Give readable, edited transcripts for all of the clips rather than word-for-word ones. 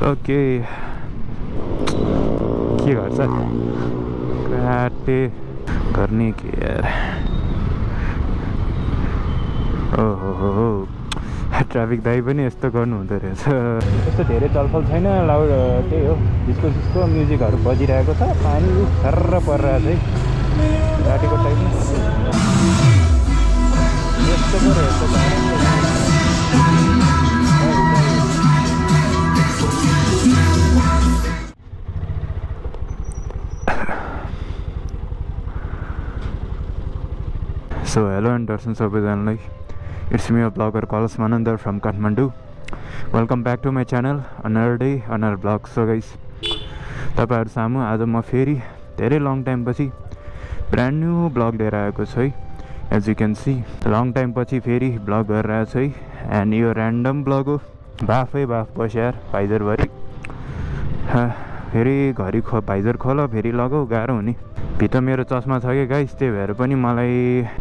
Okay के गर्छ काटे गर्ने के यार ओहो ट्राफिक दाइ पनि यस्तो गर्नु हुँदो रहेछ त्यस्तो धेरै चलफल छैन लाउड त्यही हो डिस्को म्युजिकहरू बजिरहेको छ पानी सर्र परिरहेको छ घाटीको टाइपमा यस्तो पो रहेछ So hello and दर्शन सबैजनालाई it's me blogger Kalash Manandhar from Kathmandu welcome back to my channel another day another blog so guys तपाईहरु सामु आज म फेरि धेरै लङ टाइम पछि ब्रान्ड न्यू ब्लग लिएर आएको छु है as you can see long time पछि फेरि ब्लग गरेर आएको छु है एन्ड यो ऱ्यान्डम ब्लग हो बाफै बाफ बस्यो यार भाइजरभरि फेरि घरि भाइजर खोल फेरि लगाऊ गाह्रो हुने भित्र मेरो चस्मा छ कि गाइस त्यही भएर पनि मलाई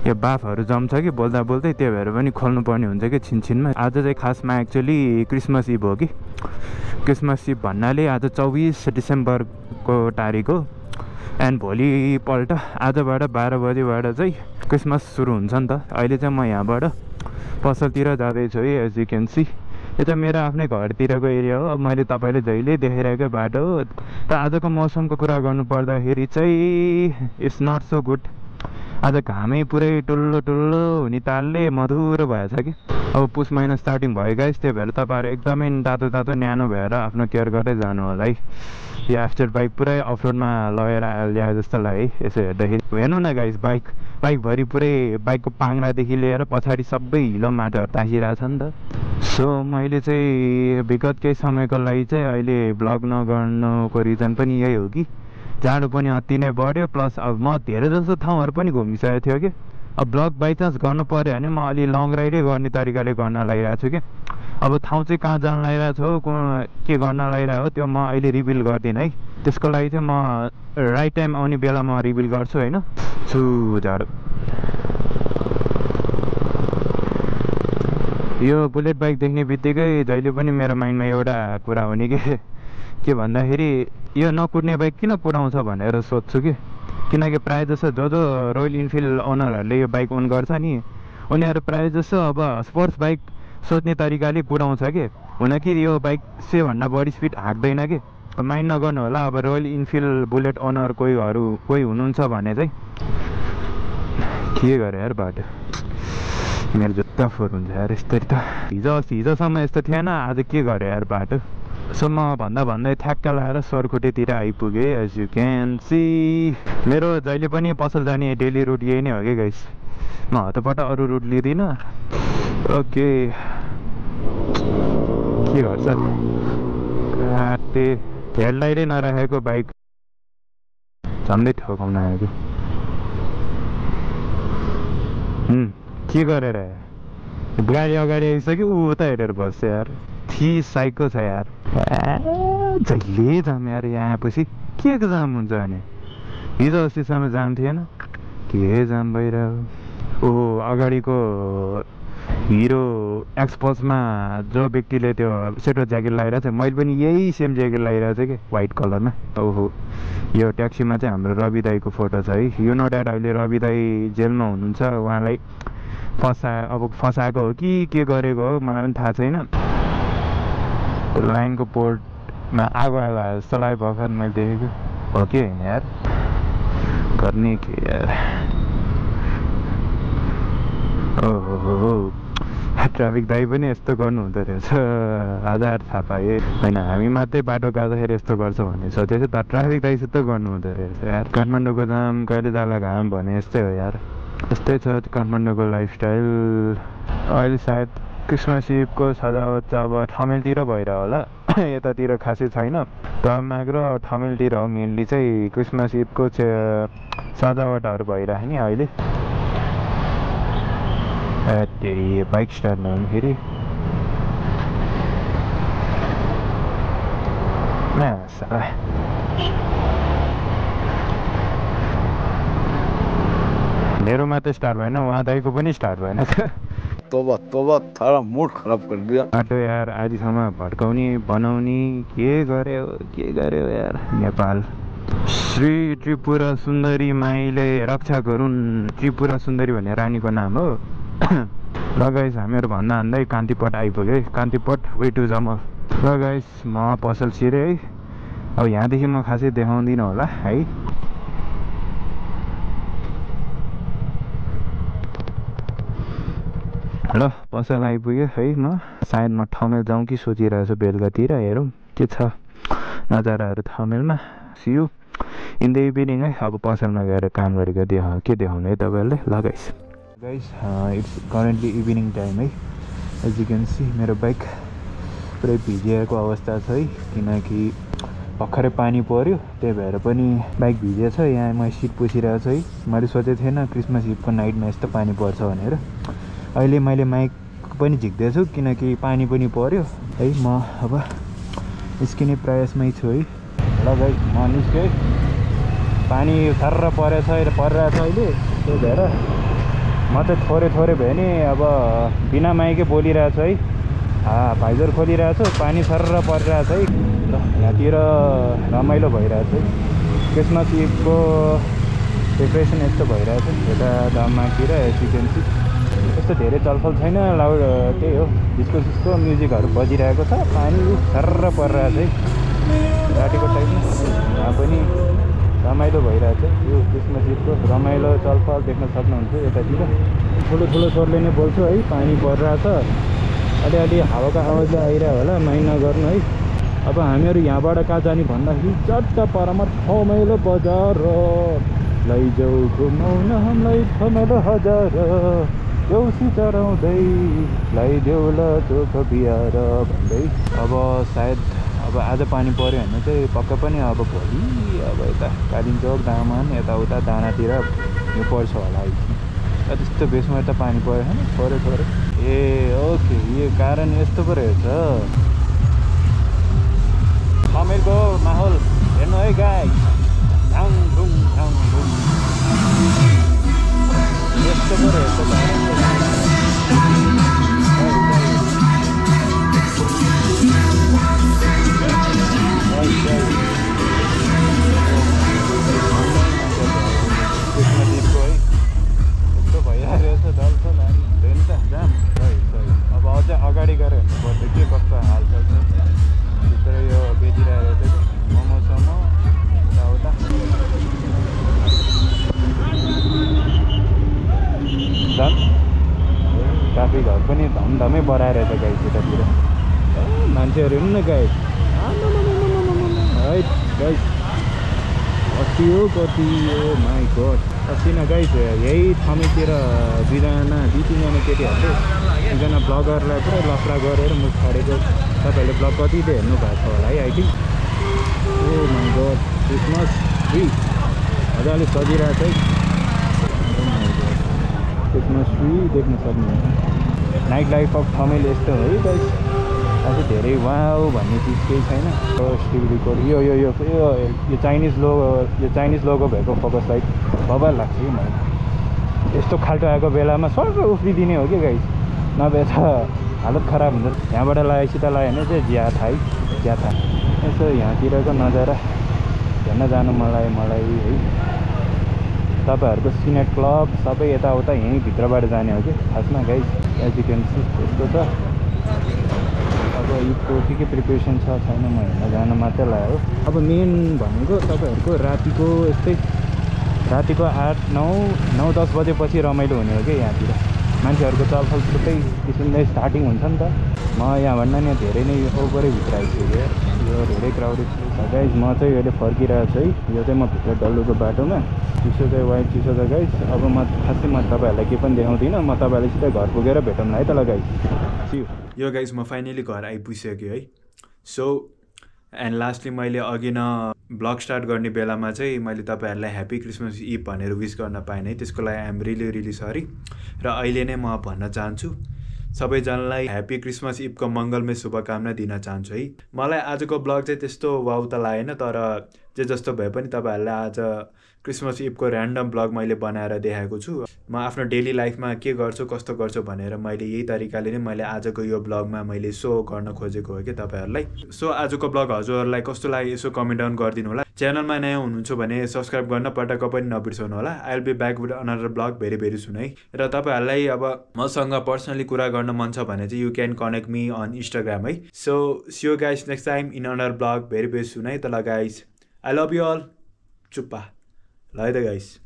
यो बाफहरू जम्छ कि बोल्दा बोल्दै त्यही भएर पनि खोल्नु पर्ने हुन्छ कि छिनछिनमा आज चाहिँ खासमा एक्चुअली क्रिसमस इभ हो कि क्रिसमस इभ भन्नाले आज 24 डिसेम्बरको तारिक हो एन्ड भोलिपल्ट आजबाट 12 बजेबाट चाहिँ क्रिसमस सुरु हुन्छ नि त अहिले चाहिँ म यहाँबाट पसलतिर जाँदैछु है एज यु क्यान सी यो चाहिँ मेरो आफ्नै घरतिरको एरिया हो अब मैले तपाईँले जहिले देखाइरहेको बाटो हो त आजको मौसमको कुरा गर्नु पर्दाखेरि चाहिँ इट्स नट सो गुड आज घामै पुरै टुल्लो टुल्लो हुने तालले मधुरो भएछ कि अब पुस महिना स्टार्टिङ भयो गाइस त्यही भएर तपाईँहरू एकदमै तातो तातो न्यानो भएर आफ्नो केयर गर्दै जानु होला है यो आफ्टर बाइक पुरै अफरोडमा लगेर ल्याए जस्तो लाग्यो है यसो हेर्दाखेरि हेर्नु न गाइस बाइकभरि पुरै बाइकको पाङ्रादेखि लिएर पछाडि सबै हिलो माटोहरू तासिरहेको छ नि त सो मैले चाहिँ विगत केही समयको लागि चाहिँ अहिले ब्लग नगर्नुको रिजन पनि यही हो कि जाडो पनि अति नै बढ्यो प्लस अब म धेरै जस्तो ठाउँहरू पनि घुमिसकेको थियो कि अब ब्लग बाइचान्स गर्नु पऱ्यो भने म अलि लङ राइडै गर्ने तरिकाले गर्न लागिरहेको छु कि अब ठाउँ चाहिँ कहाँ जान लागिरहेको छु के गर्न लागिरहेको हो त्यो म अहिले रिभिल गर्दिनँ है त्यसको लागि चाहिँ म राइट टाइम आउने बेला म रिभिल गर्छु होइन छु जाडो यो बुलेट बाइक देख्ने बित्तिकै जहिले पनि मेरो माइन्डमा एउटा कुरा हुने के भन्दाखेरि यो नकुद्ने बाइक किन कुदाउँछ भनेर सोध्छु कि किनकि प्रायः जसो जो रोयल इन्फिल्ड ओनरहरूले यो बाइक ओन गर्छ नि उनीहरू प्रायः जसो अब स्पोर्ट्स बाइक सोध्ने तरिकाले कुदाउँछ कि हुन कि यो बाइक सेभन्दा बढी स्पिड हाँक्दैन कि माइन्ड नगर्नु होला अब रोयल इन्फिल्ड बुलेट ओनर कोही हुनुहुन्छ भने चाहिँ के गरे यार बाटो मेरो जुत्ता फोहोर हुन्छ यार यस्तै त हिजोसम्म यस्तो थिएन आज के गरे यार बाटो सो म भन्दै ठ्याक्क लगाएर सोरखुट्टेतिर आइपुगेँ एज यु क्यान सी मेरो जहिले पनि पसल जाने डेली रुट यही नै हो कि गाइस म हतपट अरू रुट लिँदिनँ ओके के गर्छ काटे हेडलाइटै नराखेको बाइक झन्डै ठोकाउन आएको के गरेर गाडी अगाडि आइसक्यो ऊ त हेरेर बस्छ यार थी साइको छ यार जहिले जाम यार यहाँ आएपछि के जाम हुन्छ भने हिजो अस्तिसम्म जाम थिएन के जाम भइरह्यो ओहो अगाडिको हिरो एक्सपल्समा जो व्यक्तिले त्यो सेतो ज्याकेट लगाइरहेको छ मैले पनि यही सेम ज्याकेट लगाइरहेको छु कि व्हाइट कलरमा ओहो यो ट्याक्सीमा चाहिँ हाम्रो रवि दाईको फोटो छ है यु नो द्याट अहिले रवि दाई जेलमा हुनुहुन्छ उहाँलाई फसाएको हो कि के गरेको हो मलाई पनि थाहा छैन लाइनको पोर्टमा आगो जस्तो लाग्यो भर्खर मैले देखेको हो कि होइन यार गर्ने के यार ओहो ट्राफिक दाइ पनि यस्तो गर्नु हुँदो रहेछ हजार थाहा पाएँ होइन हामी मात्रै बाटो काट्दाखेरि यस्तो गर्छ भन्ने सोचेको छु तर ट्राफिक दाइ यस्तो गर्नु हुँदो रहेछ यार काठमाडौँको जाम कहिले जाला घाम भने यस्तै हो यार यस्तै छ काठमाडौँको लाइफस्टाइल अहिले सायद क्रिसमस इभको सजावट चाहिँ अब ठमेलतिर भइरह्यो होला यतातिर खासै छैन तमाग र ठमेलतिर हो मेनली चाहिँ क्रिसमस इभको सजावटहरू भइरहेको नि अहिले त्यही बाइक स्टार्ट नहुँदाखेरि मेरो मात्रै स्टार्ट भएन उहाँ दाइको पनि स्टार्ट भएन तोबा तोबा थारा मुड खराब कर दिया बाटो यार आजसम्म भड्काउने बनाउने के गर्यो यार नेपाल। श्री त्रिपुरा सुन्दरी माईले रक्षा गरून्। त्रिपुरा सुन्दरी भन्ने रानीको नाम हो। ल गाइस हामीहरू भन्दा भन्दै कान्तिपट आइपुग्यो है। कान्तिपट वे टु जमल। ल गाइस म पसल छिरेँ है। अब यहाँदेखि म खासै देखाउँदिनँ होला है। ल पसल आइपुग्यो है। म सायद म ठमेल जाउँ कि सोचिरहेको छु बेलुकातिर। हेरौँ के छ नजाराहरू ठमेलमा। सियु इन द इभिनिङ है। अब पसलमा गएर काम गरेको के देखाउनु है तपाईँहरूले। ल guys it's currently evening time है। एज यु क्यान सी मेरो बाइक पुरै भिजिएको अवस्था छ है। किनकि भर्खरै पानी पऱ्यो त्यही भएर पनि बाइक भिजेछ। यहाँ म सिट पुछिरहेको छु है। मैले सोचेको थिएन क्रिसमस इभको नाइटमा यस्तो पानी पर्छ भनेर। अहिले मैले माइक पनि झिक्दैछु किनकि पानी पनि पऱ्यो है। म अब निस्किने प्रयासमै छु है। ल गाइस म निस्केँ है। पानी सर्र परिरहेछ अहिले। त्यही भएर म चाहिँ थोरै भए नि अब बिना माइकै बोलिरहेको छु है। भाइजर खोलिरहेको छु। पानी सर्र परिरहेछ है। ल यहाँतिर रमाइलो भइरहेछ है। क्रिसमस इभको प्रिपरेसन यस्तो भइरहेछ यता दमातिर। एजुकेन्सी यस्तो धेरै चलफल छैन। लाउड त्यही हो डिस्को म्युजिकहरू बजिरहेको छ। पानी सर्र परिरहेछ है रातिको टाइममा। यहाँ पनि रमाइलो भइरहेछ। यो क्रिसमस इभको रमाइलो चलफल देख्न सक्नुहुन्छ यतातिर। ठुलो स्वरले नै बोल्छु है। पानी परिरहेछ। अलि हावाको आवाज आइरह्यो होला माइन्ड नगर्नु है। अब हामीहरू यहाँबाट कहाँ जाने भन्दाखेरि चट्ट परमा ठमेलो बजार लैजाऊ घुमाउन हामीलाई ठमेलो हजार देउसी चढाउँदै ल्याइदेऊ ल चोख बिहार भन्दै। अब सायद अब आज पानी पऱ्यो भने चाहिँ पक्का पनि अब भोलि अब यता कालिम्पोङ दामान यताउता दानातिर यो पर्छ होला है। त्यस्तो बेसमा त पानी पऱ्यो होइन थोरै। ए ओके यो कारण यस्तो पो रहेछ। ठमेलको माहौल हेर्नु है गाइस। झाङ झुङ यस्तो पो रहेछ। क्रिसमस इभको है यस्तो भइरहेको छ दलफल अनि हुँदैन त जाम। अब अझै अगाडि गएर हेर्नुपर्छ के कस्तो हालचाल छ। भित्र यो बेचिरहेको रहेछ कि मोमोसोमो यताउता। झन् ट्राफिकहरू पनि धमधमै बढाइरहेछ गाइस यतातिर। मान्छेहरू हेर्नु न गाइस है गाइस कति हो माई गड। अस्ति न गाइस यही ठमेलतिर दुई तिनजना केटीहरूले एकजना ब्लगरलाई पुरा लफडा गरेर मुख छाडेको। तपाईँहरूले ब्लग कति त हेर्नु भएको छ होला है I think. Oh my god Christmas tree मजाले सजिरहेको छ है। क्रिसमस ट्री देख्न सक्नुहुन्छ। नाइट लाइफ अफ ठमेल यस्तो हो है गाइस। अझै धेरै वाउ भन्ने चिज केही छैन। स्टिभीको यो चाइनिज लोगो भएको फोकस लाइट बबाल लाग्छ कि मलाई। यस्तो खाल्टो आएको बेलामा सर्र उफ्रिदिने हो कि गाइस। नभए त हालत खराब हुन्छ। यहाँबाट लगाएपछि त लगायो भने चाहिँ ज्याथा यसो यहाँतिरको नजारा हेर्न जानु मलाई है। तपाईँहरूको सिनेट क्लब सबै यताउता यहीँ भित्रबाट जाने हो कि खासमा guys. As you can see यस्तो छ। अब इभको के प्रिपरेसन छ छैन म हेर्न जानु मात्रै लाग्यो। अब मेन भनेको तपाईँहरूको रातिको 8-9-10 बजेपछि रमाइलो हुने हो कि यहाँतिर। मान्छेहरूको चलफल छुट्टै किसिमले स्टार्टिङ हुन्छ नि त। म यहाँभन्दा नि धेरै नै ओभरै भित्र आइसक्यो। यो धेरै क्राउडेड छ गाइस। म चाहिँ अहिले फर्किरहेको छु है। यो चाहिँ म भित्र डल्लुको बाटोमा। चिसो चाहिँ वाइट चिसो छ गाइस। अब म खासै तपाईँहरूलाई केही पनि देखाउँदिनँ। म तपाईँलाई सिधै घर पुगेर भेटौँ है त ल गाइस। यो गाइस म फाइनली घर आइपुगिसकेँ है। सो एन्ड लास्टली मैले अघि न ब्लग स्टार्ट गर्ने बेलामा चाहिँ मैले तपाईँहरूलाई ह्याप्पी क्रिसमस इभ भनेर विस गर्न पाएँ है। त्यसको लागि आइएम रियली सरी। र अहिले नै म भन्न चाहन्छु सबैजनालाई ह्याप्पी क्रिसमस इभको मङ्गलमय शुभकामना दिन चाहन्छु है। मलाई आजको ब्लग चाहिँ त्यस्तो वाउ त लागेन। तर जे जस्तो भए पनि तपाईँहरूलाई आज क्रिसमस इभको ऱ्यान्डम ब्लग मैले बनाएर देखाएको छु। म आफ्नो डेली लाइफमा के गर्छु कस्तो गर्छु भनेर मैले यही तरिकाले नै मैले आजको यो ब्लगमा मैले सो गर्न खोजेको हो कि तपाईँहरूलाई। सो आजको ब्लग हजुरहरूलाई कस्तो लाग्यो यसो कमेन्ट डाउन गरिदिनु होला। च्यानलमा नयाँ हुनुहुन्छ भने सब्सक्राइब गर्न पटक्क पनि नबिर्साउनु होला। I will be back with another blog very soon है। र तपाईँहरूलाई अब मसँग पर्सनली कुरा गर्न मन छ भने चाहिँ you can connect me on Instagram है। So see you guys next time in another blog very soon है। त ल guys I love you all चुप्पा ल है त गाइस।